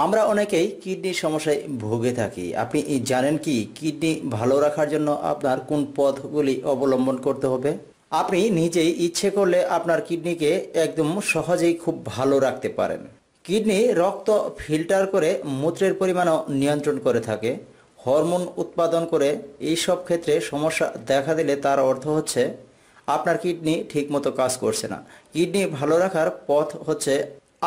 আমরা অনেকেই কিডনির সমস্যায় ভুগে থাকি। আপনি জানেন কি কিডনি ভালো রাখার জন্য আপনার কোন পথগুলি অবলম্বন করতে হবে? আপনি নিজেই ইচ্ছে করলে আপনার কিডনিকে একদম সহজেই খুব ভালো রাখতে পারেন। কিডনি রক্ত ফিল্টার করে মূত্রের পরিমাণও নিয়ন্ত্রণ করে থাকে, হরমোন উৎপাদন করে। এই সব ক্ষেত্রে সমস্যা দেখা দিলে তার অর্থ হচ্ছে আপনার কিডনি ঠিকমতো কাজ করছে না। কিডনি ভালো রাখার পথ হচ্ছে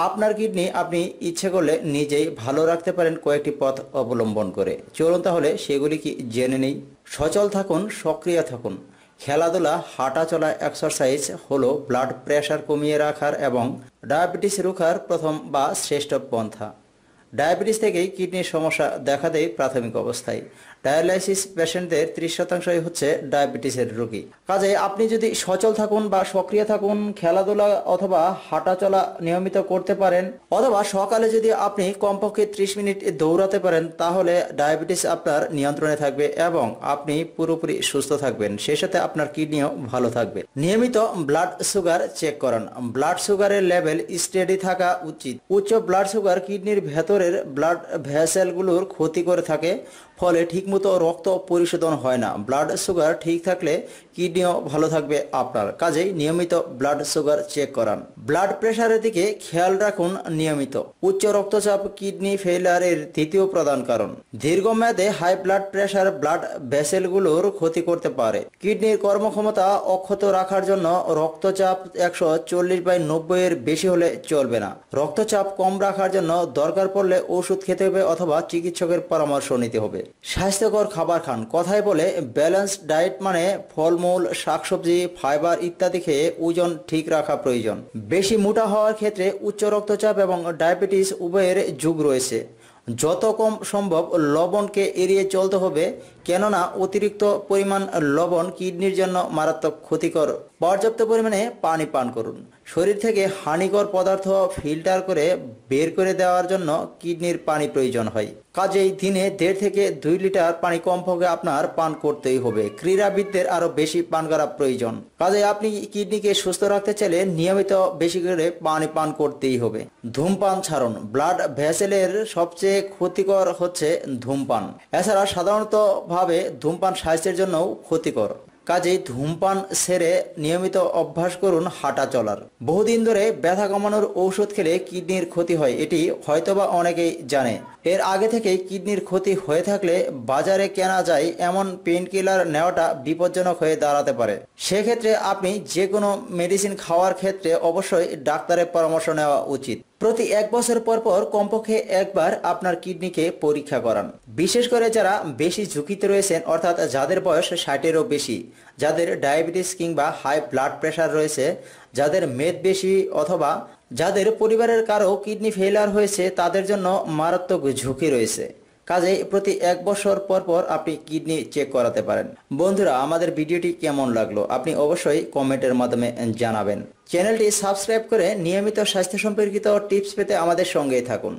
আপনার কিডনি আপনি ইচ্ছে করলে নিজেই ভালো রাখতে পারেন কয়েকটি পথ অবলম্বন করে। চলুন তাহলে সেগুলি কি জেনে নেই। সচল থাকুন, সক্রিয় থাকুন। খেলাধুলা, হাঁটা চলা, এক্সারসাইজ হলো ব্লাড প্রেশার কমিয়ে রাখার এবং ডায়াবেটিস রোখার প্রথম বা শ্রেষ্ঠ পন্থা। ডায়াবেটিস থেকেই কিডনির সমস্যা দেখা দেয় প্রাথমিক অবস্থায়। ডায়ালাইসিস পেশেন্টদের 30% হচ্ছে ডায়াবেটিসের রোগী। কাজে আপনি যদি সচল থাকুন বা সক্রিয় থাকুন, খেলাধুলা অথবা হাঁটা চলা নিয়মিত করতে পারেন, অথবা সকালে যদি আপনি কমপক্ষে 30 মিনিট দৌড়াতে পারেন, তাহলে ডায়াবেটিস আপনার নিয়ন্ত্রণে থাকবে এবং আপনি পুরোপুরি সুস্থ থাকবেন। সেই সাথে আপনার কিডনিও ভালো থাকবে। নিয়মিত ব্লাড সুগার চেক করান। ব্লাড সুগারের লেভেল স্টেডি থাকা উচিত। উচ্চ ব্লাড সুগার কিডনির ভেতরের ব্লাড ভেসেলগুলোর ক্ষতি করে থাকে, ফলে ঠিকমতো রক্ত পরিশোধন হয় না। ব্লাড সুগার ঠিক থাকলে কিডনিও ভালো থাকবে আপনার। কাজেই নিয়মিত ব্লাড সুগার চেক করান। ব্লাড প্রেশারের দিকে খেয়াল রাখুন নিয়মিত। উচ্চ রক্তচাপ কিডনি ফেইলিয়ারের তৃতীয় প্রধান কারণ। দীর্ঘমেয়াদে হাই ব্লাড প্রেশার ব্লাড ভেসেলগুলোর ক্ষতি করতে পারে। কিডনির কর্মক্ষমতা অক্ষত রাখার জন্য রক্তচাপ 140/90 এর বেশি হলে চলবে না। রক্তচাপ কম রাখার জন্য দরকার পড়লে ওষুধ খেতে হবে অথবা চিকিৎসকের পরামর্শ নিতে হবে। স্বাস্থ্যকর খাবার খান। কথায় বলে ব্যালেন্সড ডায়েট মানে ফলমূল, শাকসবজি, ফাইবার ইত্যাদি খেয়ে ওজন ঠিক রাখা প্রয়োজন। বেশি মোটা হওয়ার ক্ষেত্রে উচ্চ রক্তচাপ এবং ডায়াবেটিস উভয়ের ঝুঁকি রয়েছে। যত কম সম্ভব লবণকে এড়িয়ে চলতে হবে, কেননা অতিরিক্ত পরিমাণ লবণ কিডনির জন্য মারাত্মক ক্ষতিকর। পর্যাপ্ত পরিমাণে পানি পান করুন। শরীর থেকে হানিকর পদার্থ ফিল্টার করে বের করে দেওয়ার জন্য কিডনির পানি প্রয়োজন হয়। কাজেই দিনে 1.5 থেকে 2 লিটার পানি কমপক্ষে আপনার পান করতেই হবে। ক্রীড়াবিদদের আরো বেশি পান করা প্রয়োজন। কাজে আপনি কিডনিকে সুস্থ রাখতে চাইলে নিয়মিত বেশি করে পানি পান করতেই হবে। ধূমপান ছাড়ুন। ব্লাড ভেসেলের সবচেয়ে ক্ষতিকর হচ্ছে ধূমপান। এছাড়া সাধারণত ভাবে ধূমপান স্বাস্থ্যের জন্যও ক্ষতিকর। কাজেই ধূমপান ছেড়ে নিয়মিত অভ্যাস করুন হাঁটা চলার। বহুদিন ধরে ব্যথা কমানোর ঔষধ খেলে কিডনির ক্ষতি হয়, এটি হয়তোবা অনেকেই জানে। এর আগে থেকেই কিডনির ক্ষতি হয়ে থাকলে বাজারে কেনা যায় এমন পেইন কিলার নেওয়াটা বিপজ্জনক হয়ে দাঁড়াতে পারে। সেক্ষেত্রে আপনি যে কোনো মেডিসিন খাওয়ার ক্ষেত্রে অবশ্যই ডাক্তারের পরামর্শ নেওয়া উচিত। প্রতি 1 বছর পর পর কমপক্ষে একবার আপনার কিডনিকে পরীক্ষা করান। বিশেষ করে যারা বেশি ঝুঁকিতে রয়েছেন, অর্থাৎ যাদের বয়স 60-এরও বেশি, যাদের ডায়াবেটিস কিংবা হাই ব্লাড প্রেশার রয়েছে, যাদের মেদ বেশি, অথবা যাদের পরিবারের কারো কিডনি ফেইলিয়ার হয়েছে, তাদের জন্য মারাত্মক ঝুঁকি রয়েছে। কাজেই প্রতি 1 বছর পর পর আপনি কিডনি চেক করাতে পারেন। বন্ধুরা, আমাদের ভিডিওটি কেমন লাগলো আপনি অবশ্যই কমেন্টের মাধ্যমে জানাবেন। চ্যানেলটি সাবস্ক্রাইব করে নিয়মিত স্বাস্থ্য সম্পর্কিত টিপস পেতে আমাদের সঙ্গেই থাকুন।